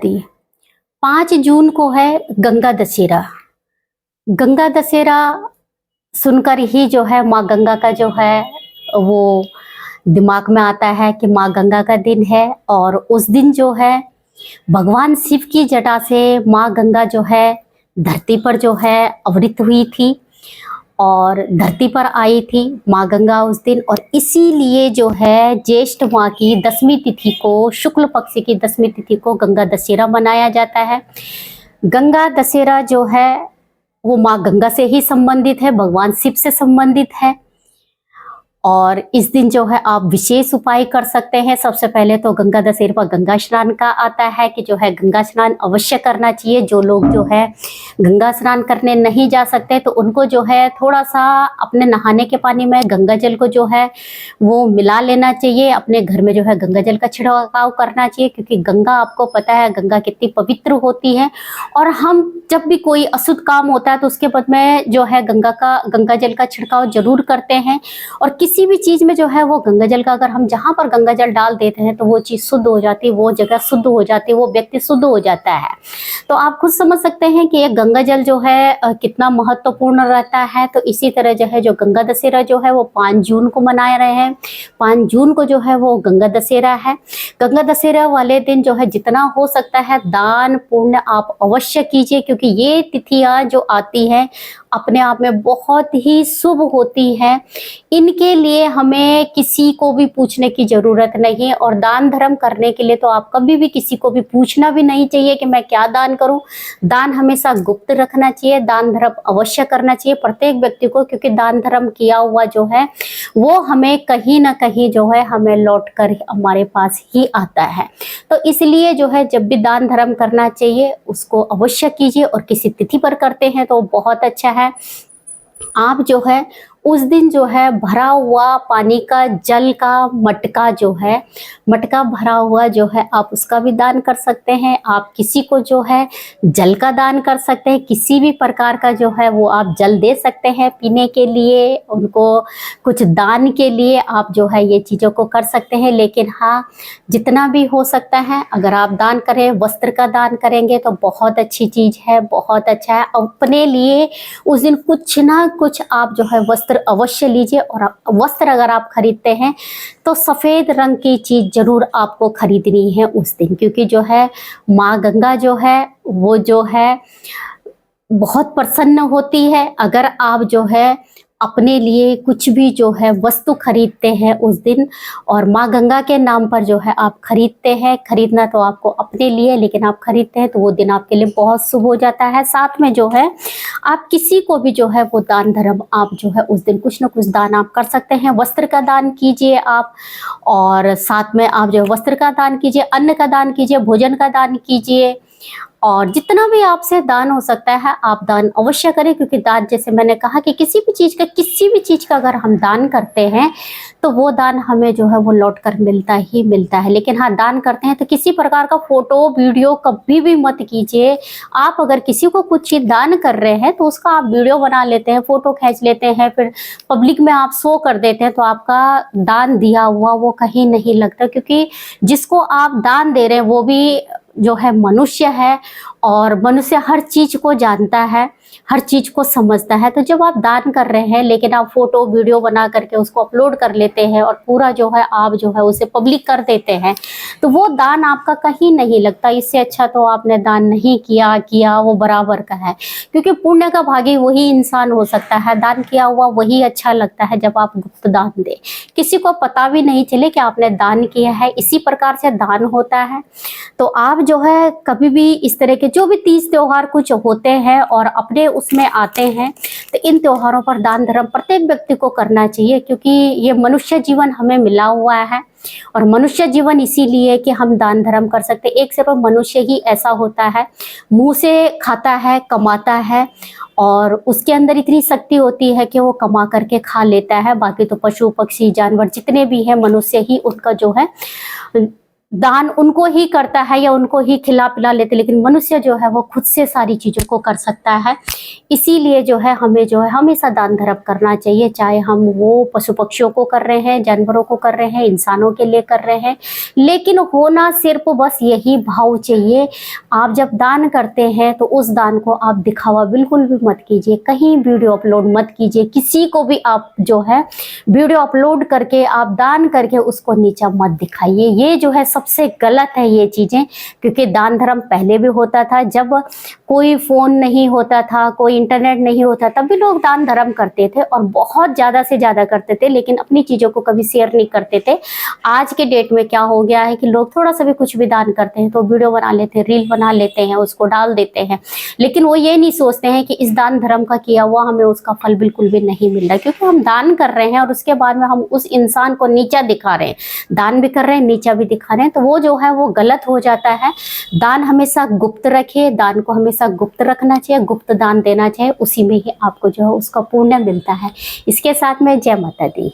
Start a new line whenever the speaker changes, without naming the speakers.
नदी। 5 जून को है गंगा दशहरा। गंगा दशहरा सुनकर ही जो है माँ गंगा का जो है वो दिमाग में आता है कि माँ गंगा का दिन है। और उस दिन जो है भगवान शिव की जटा से माँ गंगा जो है धरती पर जो है अवतरित हुई थी और धरती पर आई थी माँ गंगा उस दिन। और इसीलिए जो है ज्येष्ठ माह की 10वीं तिथि को, शुक्ल पक्ष की 10वीं तिथि को गंगा दशहरा मनाया जाता है। गंगा दशहरा जो है वो माँ गंगा से ही संबंधित है, भगवान शिव से संबंधित है। और इस दिन जो है आप विशेष उपाय कर सकते हैं। सबसे पहले तो गंगा दशहरा पर गंगा स्नान का आता है कि जो है गंगा स्नान अवश्य करना चाहिए। जो लोग जो है गंगा स्नान करने नहीं जा सकते तो उनको जो है थोड़ा सा अपने नहाने के पानी में गंगा जल को जो है वो मिला लेना चाहिए। अपने घर में जो है गंगा जल का छिड़काव करना चाहिए, क्योंकि गंगा, आपको पता है गंगा कितनी पवित्र होती है। और हम जब भी कोई अशुद्ध काम होता है तो उसके बाद में जो है गंगा जल का छिड़काव जरूर करते हैं। और किसी भी चीज में जो है वो गंगा जल का, अगर हम जहां पर गंगा जल डाल देते हैं तो वो चीज शुद्ध हो जाती है, वो जगह शुद्ध हो जाती है, वो व्यक्ति शुद्ध हो जाता है। तो आप खुद समझ सकते हैं कि ये गंगा जल जो है कितना महत्वपूर्ण रहता है। तो इसी तरह जो है जो गंगा दशहरा जो है वो 5 जून को मना रहे हैं। 5 जून को जो है वो गंगा दशहरा है। गंगा दशहरा वाले दिन जो है जितना हो सकता है दान पुण्य आप अवश्य कीजिए, क्योंकि ये तिथियां जो आती हैं अपने आप में बहुत ही शुभ होती है। इनके लिए हमें किसी को भी पूछने की जरूरत नहीं है। और दान धर्म करने के लिए तो आप कभी भी किसी को भी पूछना भी नहीं चाहिए कि मैं क्या दान करूं। दान हमेशा गुप्त रखना चाहिए, दान धर्म अवश्य करना चाहिए प्रत्येक व्यक्ति को, क्योंकि दान धर्म किया हुआ जो है वो हमें कहीं ना कहीं जो है हमें लौट कर हमारे पास ही आता है। तो इसलिए जो है जब भी दान धर्म करना चाहिए उसको अवश्य कीजिए। और किसी तिथि पर करते हैं तो बहुत अच्छा है। आप जो है उस दिन जो है भरा हुआ पानी का, जल का मटका जो है, मटका भरा हुआ जो है आप उसका भी दान कर सकते हैं। आप किसी को जो है जल का दान कर सकते हैं, किसी भी प्रकार का जो है वो आप जल दे सकते हैं पीने के लिए, उनको कुछ दान के लिए आप जो है ये चीज़ों को कर सकते हैं। लेकिन हाँ, जितना भी हो सकता है अगर आप दान करें, वस्त्र का दान करेंगे तो बहुत अच्छी चीज़ है, बहुत अच्छा है। अपने लिए उस दिन कुछ ना कुछ आप जो है वस्त्र अवश्य लीजिए। और वस्त्र अगर आप खरीदते हैं तो सफेद रंग की चीज जरूर आपको खरीदनी है उस दिन, क्योंकि जो है माँ गंगा जो है वो जो है बहुत प्रसन्न होती है अगर आप जो है अपने लिए कुछ भी जो है वस्तु खरीदते हैं उस दिन। और माँ गंगा के नाम पर जो है आप खरीदते हैं, खरीदना तो आपको अपने लिए, लेकिन आप खरीदते हैं तो वो दिन आपके लिए बहुत शुभ हो जाता है। साथ में जो है आप किसी को भी जो है वो दान धर्म आप जो है उस दिन कुछ ना कुछ दान आप कर सकते हैं। वस्त्र का दान कीजिए आप, और साथ में आप जो वस्त्र का दान कीजिए, अन्न का दान कीजिए, भोजन का दान कीजिए। और जितना भी आपसे दान हो सकता है आप दान अवश्य करें, क्योंकि दान, जैसे मैंने कहा कि किसी भी चीज़ का अगर हम दान करते हैं तो वो दान हमें जो है वो लौट कर मिलता ही मिलता है। लेकिन हाँ, दान करते हैं तो किसी प्रकार का फोटो वीडियो कभी भी मत कीजिए। आप अगर किसी को कुछ चीज़ दान कर रहे हैं तो उसका आप वीडियो बना लेते हैं, फोटो खींच लेते हैं, फिर पब्लिक में आप शो कर देते हैं, तो आपका दान दिया हुआ वो कहीं नहीं लगता। क्योंकि जिसको आप दान दे रहे हैं वो भी जो है मनुष्य है, और मनुष्य हर चीज को जानता है, हर चीज को समझता है। तो जब आप दान कर रहे हैं लेकिन आप फोटो वीडियो बना करके उसको अपलोड कर लेते हैं और पूरा जो है आप जो है उसे पब्लिक कर देते हैं, तो वो दान आपका कहीं नहीं लगता। इससे अच्छा तो आपने दान नहीं किया वो बराबर का है, क्योंकि पुण्य का भागी वही इंसान हो सकता है। दान किया हुआ वही अच्छा लगता है जब आप गुप्त दान दे, किसी को पता भी नहीं चले कि आपने दान किया है। इसी प्रकार से दान होता है। तो आप जो है कभी भी इस तरह के जो भी तीज त्योहार कुछ होते हैं और अपने उसमें आते हैं, तो इन त्योहारों पर दान धर्म प्रत्येक व्यक्ति को करना चाहिए, क्योंकि ये मनुष्य जीवन हमें मिला हुआ है। और मनुष्य जीवन इसीलिए कि हम दान धर्म कर सकते। एक सिर्फ मनुष्य ही ऐसा होता है, मुंह से खाता है, कमाता है, और उसके अंदर इतनी शक्ति होती है कि वो कमा करके खा लेता है। बाकी तो पशु पक्षी जानवर जितने भी हैं, मनुष्य ही उनका जो है दान उनको ही करता है या उनको ही खिला पिला लेते, लेकिन मनुष्य जो है वो खुद से सारी चीज़ों को कर सकता है। इसीलिए जो है हमें जो है हमेशा दान धर्म करना चाहिए, चाहे हम वो पशु पक्षियों को कर रहे हैं, जानवरों को कर रहे हैं, इंसानों के लिए कर रहे हैं, लेकिन होना सिर्फ बस यही भाव चाहिए। आप जब दान करते हैं तो उस दान को आप दिखावा बिल्कुल भी मत कीजिए, कहीं वीडियो अपलोड मत कीजिए, किसी को भी आप जो है वीडियो अपलोड करके आप दान करके उसको नीचा मत दिखाइए। ये जो है सबसे गलत है ये चीज़ें, क्योंकि दान धर्म पहले भी होता था, जब कोई फ़ोन नहीं होता था, कोई इंटरनेट नहीं होता, तब भी लोग दान धर्म करते थे और बहुत ज़्यादा से ज़्यादा करते थे, लेकिन अपनी चीज़ों को कभी शेयर नहीं करते थे। आज के डेट में क्या हो गया है कि लोग थोड़ा सा भी कुछ भी दान करते हैं तो वीडियो बना लेते हैं, रील बना लेते हैं, उसको डाल देते हैं, लेकिन वो ये नहीं सोचते हैं कि इस दान धर्म का किया हुआ हमें उसका फल बिल्कुल भी नहीं मिल रहा, क्योंकि हम दान कर रहे हैं और उसके बाद में हम उस इंसान को नीचा दिखा रहे हैं, दान भी कर रहे हैं, नीचा भी दिखा रहे हैं, तो वो जो है वो गलत हो जाता है। दान हमेशा गुप्त रखिए, दान को हमेशा गुप्त रखना चाहिए, गुप्त दान देना चाहिए, उसी में ही आपको जो है उसका पुण्य मिलता है। इसके साथ में जय माता दी।